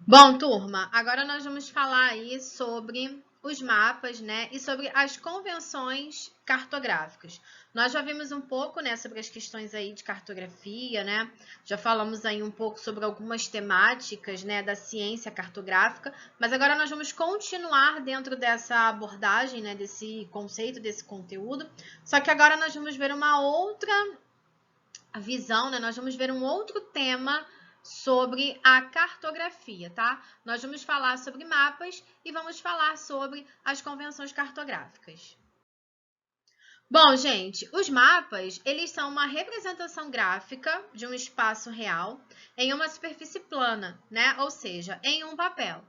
Bom, turma, agora nós vamos falar aí sobre os mapas, né, e sobre as convenções cartográficas. Nós já vimos um pouco, né, sobre as questões aí de cartografia, né? Já falamos aí um pouco sobre algumas temáticas, né, da ciência cartográfica, mas agora nós vamos continuar dentro dessa abordagem, né, desse conceito, desse conteúdo. Só que agora nós vamos ver uma outra visão, né? Nós vamos ver um outro tema sobre a cartografia, tá? Nós vamos falar sobre mapas e vamos falar sobre as convenções cartográficas. Bom, gente, os mapas, eles são uma representação gráfica de um espaço real em uma superfície plana, né? Ou seja, em um papel.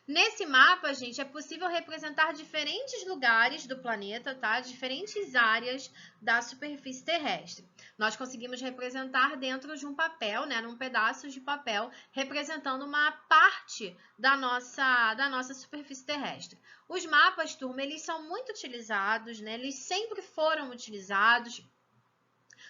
Nesse mapa, gente, é possível representar diferentes lugares do planeta, tá? Diferentes áreas da superfície terrestre. Nós conseguimos representar dentro de um papel, né? Num pedaço de papel, representando uma parte da nossa superfície terrestre. Os mapas, turma, eles são muito utilizados, né? Eles sempre foram utilizados.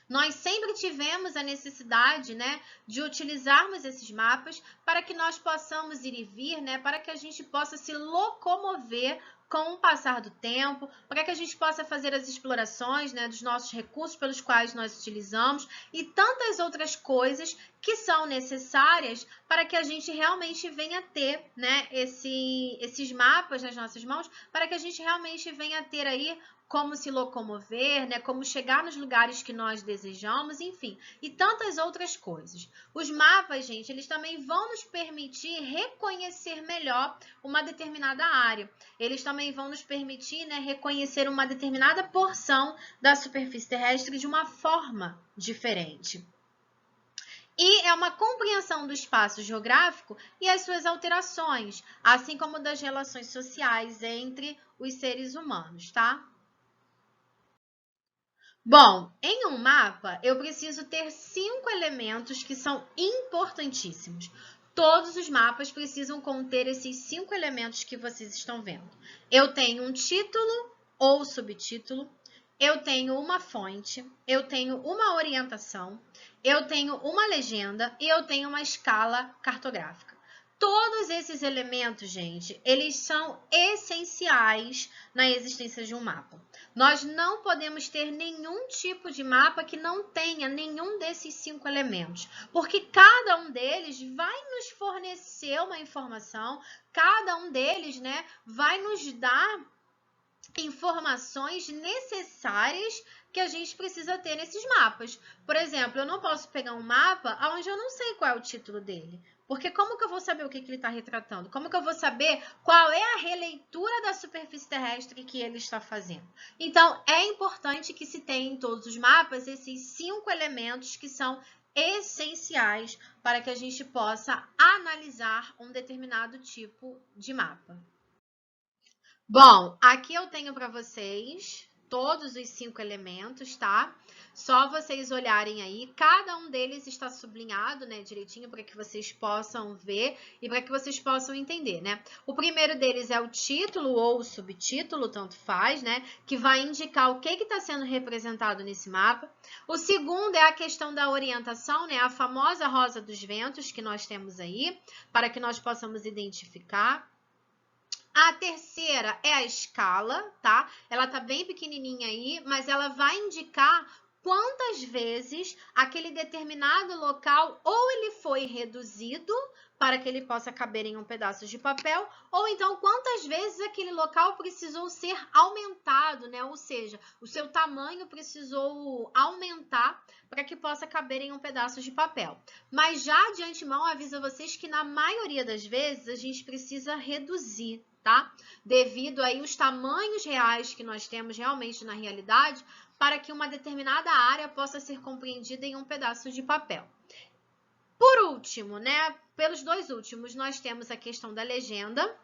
Nós sempre tivemos a necessidade, né, de utilizarmos esses mapas para que nós possamos ir e vir, né, para que a gente possa se locomover com o passar do tempo, para que a gente possa fazer as explorações, né, dos nossos recursos pelos quais nós utilizamos e tantas outras coisas que são necessárias para que a gente realmente venha ter, né, esses mapas nas nossas mãos, para que a gente realmente venha ter aí como se locomover, né? Como chegar nos lugares que nós desejamos, enfim, e tantas outras coisas. Os mapas, gente, eles também vão nos permitir reconhecer melhor uma determinada área. Eles também vão nos permitir, né, reconhecer uma determinada porção da superfície terrestre de uma forma diferente. E é uma compreensão do espaço geográfico e as suas alterações, assim como das relações sociais entre os seres humanos, tá? Bom, em um mapa, eu preciso ter 5 elementos que são importantíssimos. Todos os mapas precisam conter esses 5 elementos que vocês estão vendo. Eu tenho um título ou subtítulo, eu tenho uma fonte, eu tenho uma orientação, eu tenho uma legenda e eu tenho uma escala cartográfica. Todos esses elementos, gente, eles são essenciais na existência de um mapa. Nós não podemos ter nenhum tipo de mapa que não tenha nenhum desses 5 elementos, porque cada um deles vai nos fornecer uma informação, cada um deles, né, vai nos dar informações necessárias que a gente precisa ter nesses mapas. Por exemplo, eu não posso pegar um mapa onde eu não sei qual é o título dele. Porque como que eu vou saber o que ele está retratando? Como que eu vou saber qual é a releitura da superfície terrestre que ele está fazendo? Então, é importante que se tenha em todos os mapas esses 5 elementos que são essenciais para que a gente possa analisar um determinado tipo de mapa. Bom, aqui eu tenho para vocês todos os 5 elementos, tá? Só vocês olharem aí, cada um deles está sublinhado, né, direitinho, para que vocês possam ver e para que vocês possam entender, né? O primeiro deles é o título ou o subtítulo, tanto faz, né, que vai indicar o que está sendo representado nesse mapa. O segundo é a questão da orientação, né, a famosa rosa dos ventos que nós temos aí, para que nós possamos identificar. A terceira é a escala, tá? Ela tá bem pequenininha aí, mas ela vai indicar quantas vezes aquele determinado local ou ele foi reduzido para que ele possa caber em um pedaço de papel, ou então quantas vezes aquele local precisou ser aumentado, né? Ou seja, o seu tamanho precisou aumentar para que possa caber em um pedaço de papel. Mas já de antemão aviso a vocês que na maioria das vezes a gente precisa reduzir, tá? Devido aí os tamanhos reais que nós temos realmente na realidade, para que uma determinada área possa ser compreendida em um pedaço de papel. Por último, né, pelos dois últimos, nós temos a questão da legenda,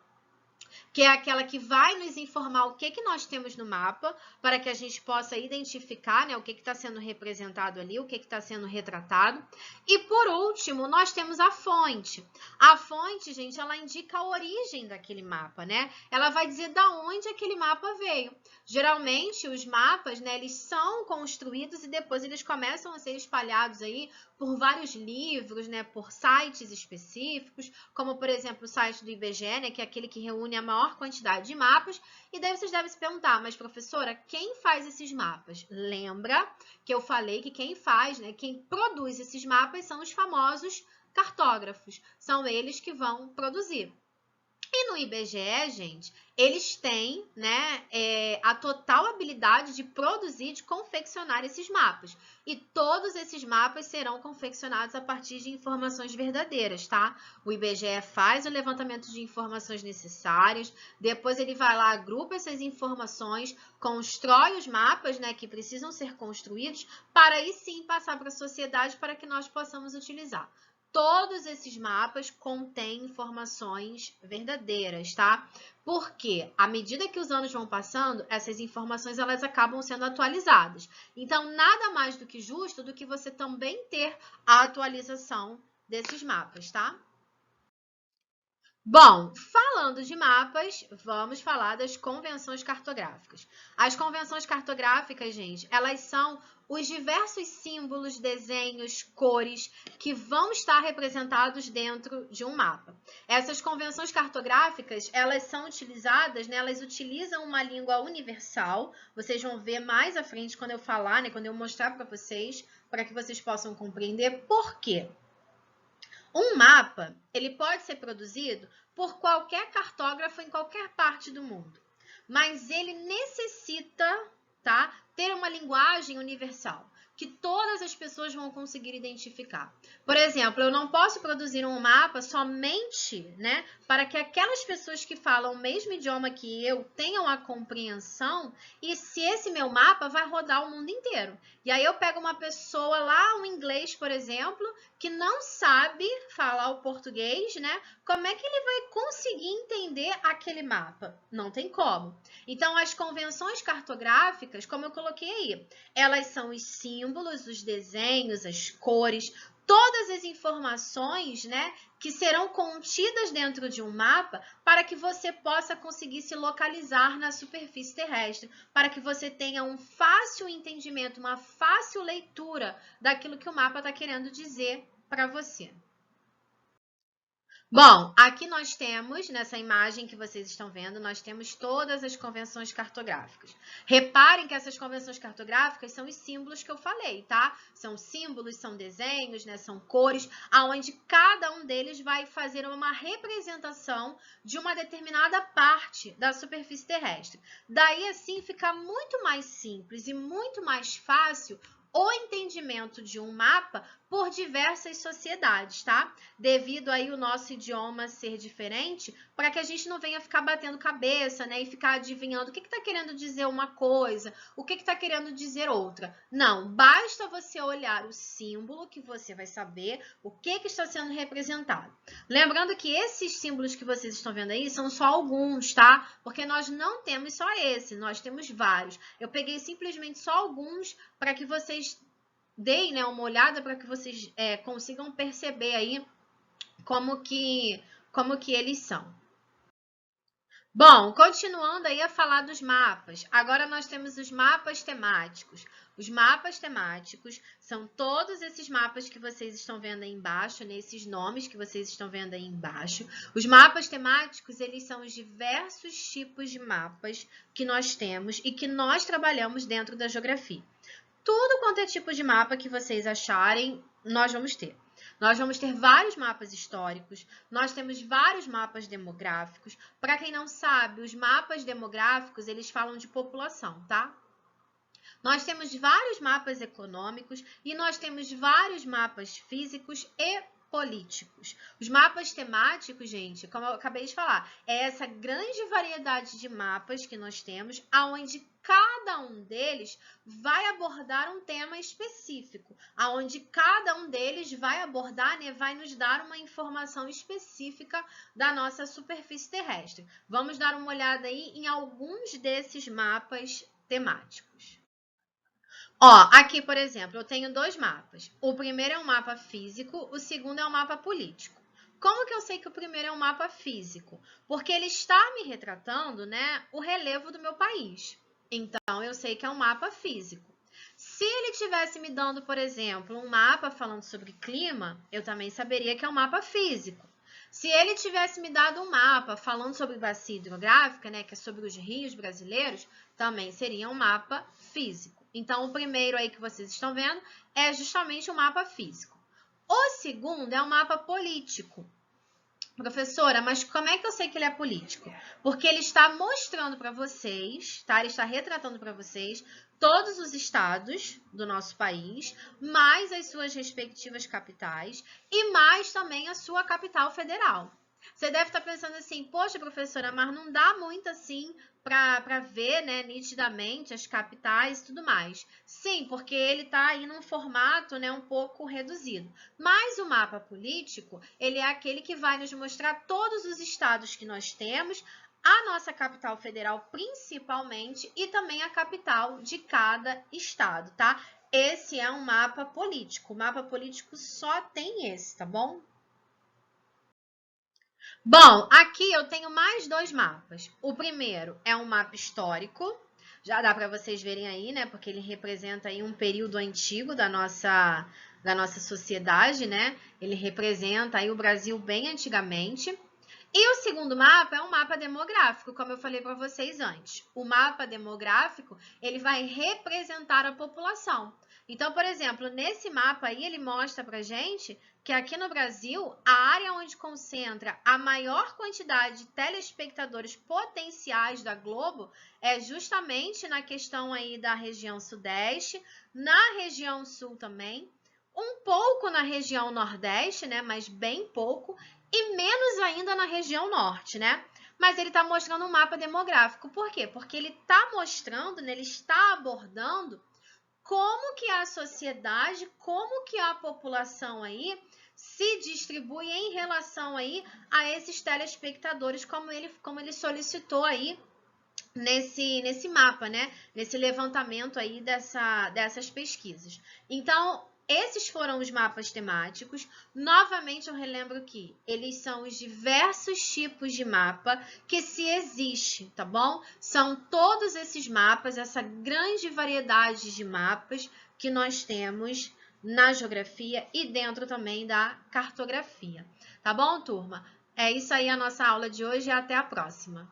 que é aquela que vai nos informar o que nós temos no mapa, para que a gente possa identificar, né, o que está sendo representado ali, o que está sendo retratado. E, por último, nós temos a fonte. A fonte, gente, ela indica a origem daquele mapa, né? Ela vai dizer da onde aquele mapa veio. Geralmente, os mapas, né, eles são construídos e depois eles começam a ser espalhados aí por vários livros, né, por sites específicos, como, por exemplo, o site do IBGE, né, que é aquele que reúne a maior quantidade de mapas. E daí vocês devem se perguntar, mas professora, quem faz esses mapas? Lembra que eu falei que quem faz, né, quem produz esses mapas são os famosos cartógrafos. São eles que vão produzir. E no IBGE, gente, eles têm, né, a total habilidade de produzir, de confeccionar esses mapas. E todos esses mapas serão confeccionados a partir de informações verdadeiras, tá? O IBGE faz o levantamento de informações necessárias, depois ele vai lá, agrupa essas informações, constrói os mapas, né, que precisam ser construídos, para aí sim passar para a sociedade para que nós possamos utilizar. Todos esses mapas contêm informações verdadeiras, tá? Porque, à medida que os anos vão passando, essas informações elas acabam sendo atualizadas. Então, nada mais do que justo do que você também ter a atualização desses mapas, tá? Bom, falando de mapas, vamos falar das convenções cartográficas. As convenções cartográficas, gente, elas são os diversos símbolos, desenhos, cores que vão estar representados dentro de um mapa. Essas convenções cartográficas, elas são utilizadas, né, elas utilizam uma língua universal. Vocês vão ver mais à frente quando eu falar, né, quando eu mostrar para que vocês possam compreender por quê. Um mapa, ele pode ser produzido por qualquer cartógrafo em qualquer parte do mundo, mas ele necessita, tá, ter uma linguagem universal, que todas as pessoas vão conseguir identificar. Por exemplo, eu não posso produzir um mapa somente, né, para que aquelas pessoas que falam o mesmo idioma que eu tenham a compreensão, e se esse meu mapa vai rodar o mundo inteiro. E aí eu pego uma pessoa lá, um inglês, por exemplo, que não sabe falar o português, né? Como é que ele vai conseguir entender aquele mapa? Não tem como. Então, as convenções cartográficas, como eu coloquei aí, elas são os símbolos, os desenhos, as cores, todas as informações, né, que serão contidas dentro de um mapa para que você possa conseguir se localizar na superfície terrestre, para que você tenha um fácil entendimento, uma fácil leitura daquilo que o mapa está querendo dizer para você. Bom, aqui nós temos, nessa imagem que vocês estão vendo, nós temos todas as convenções cartográficas. Reparem que essas convenções cartográficas são os símbolos que eu falei, tá? São símbolos, são desenhos, né? São cores, aonde cada um deles vai fazer uma representação de uma determinada parte da superfície terrestre. Daí, assim, fica muito mais simples e muito mais fácil o entendimento de um mapa por diversas sociedades, tá? Devido aí o nosso idioma ser diferente, para que a gente não venha ficar batendo cabeça, né? E ficar adivinhando o que está querendo dizer uma coisa, o que está querendo dizer outra. Não, basta você olhar o símbolo que você vai saber o que está sendo representado. Lembrando que esses símbolos que vocês estão vendo aí são só alguns, tá? Porque nós não temos só esse, nós temos vários. Eu peguei simplesmente só alguns para que vocês deem, né, uma olhada para que vocês consigam perceber aí como que eles são. Bom, continuando aí a falar dos mapas, agora nós temos os mapas temáticos. Os mapas temáticos são todos esses mapas que vocês estão vendo aí embaixo, né? Esses nomes que vocês estão vendo aí embaixo. Os mapas temáticos, eles são os diversos tipos de mapas que nós temos e que nós trabalhamos dentro da geografia. Tudo quanto é tipo de mapa que vocês acharem, nós vamos ter. Nós vamos ter vários mapas históricos, nós temos vários mapas demográficos. Para quem não sabe, os mapas demográficos, eles falam de população, tá? Nós temos vários mapas econômicos e nós temos vários mapas físicos e políticos. Os mapas temáticos, gente, como eu acabei de falar, é essa grande variedade de mapas que nós temos, aonde cada um deles vai abordar um tema específico, aonde cada um deles vai abordar, né, vai nos dar uma informação específica da nossa superfície terrestre. Vamos dar uma olhada aí em alguns desses mapas temáticos. Ó, aqui, por exemplo, eu tenho dois mapas. O primeiro é um mapa físico, o segundo é um mapa político. Como que eu sei que o primeiro é um mapa físico? Porque ele está me retratando, né, o relevo do meu país. Então, eu sei que é um mapa físico. Se ele tivesse me dando, por exemplo, um mapa falando sobre clima, eu também saberia que é um mapa físico. Se ele tivesse me dado um mapa falando sobre bacia hidrográfica, né, que é sobre os rios brasileiros, também seria um mapa físico. Então, o primeiro aí que vocês estão vendo é justamente o mapa físico. O segundo é um mapa político. Professora, mas como é que eu sei que ele é político? Porque ele está mostrando para vocês, tá? Ele está retratando para vocês todos os estados do nosso país, mais as suas respectivas capitais e mais também a sua capital federal. Você deve estar pensando assim, poxa, professora, mas não dá muito assim para ver, né, nitidamente as capitais e tudo mais. Sim, porque ele está aí num formato, né, um pouco reduzido. Mas o mapa político, ele é aquele que vai nos mostrar todos os estados que nós temos, a nossa capital federal principalmente e também a capital de cada estado, tá? Esse é um mapa político. O mapa político só tem esse, tá bom? Bom, aqui eu tenho mais dois mapas. O primeiro é um mapa histórico, já dá para vocês verem aí, né? Porque ele representa aí um período antigo da nossa sociedade, né? Ele representa aí o Brasil bem antigamente. E o segundo mapa é um mapa demográfico, como eu falei para vocês antes. O mapa demográfico, ele vai representar a população. Então, por exemplo, nesse mapa aí, ele mostra para gente que aqui no Brasil, a área onde concentra a maior quantidade de telespectadores potenciais da Globo é justamente na questão aí da região sudeste, na região sul também, um pouco na região nordeste, né, mas bem pouco, e menos ainda na região norte, né? Mas ele está mostrando um mapa demográfico. Por quê? Porque ele está mostrando, né, ele está abordando como que a sociedade, como que a população aí se distribui em relação aí a esses telespectadores, como ele solicitou aí nesse mapa, né? Nesse levantamento aí dessas pesquisas. Então, esses foram os mapas temáticos. Novamente, eu relembro que eles são os diversos tipos de mapa que se existe, tá bom? São todos esses mapas, essa grande variedade de mapas que nós temos na geografia e dentro também da cartografia. Tá bom, turma? É isso aí a nossa aula de hoje e até a próxima.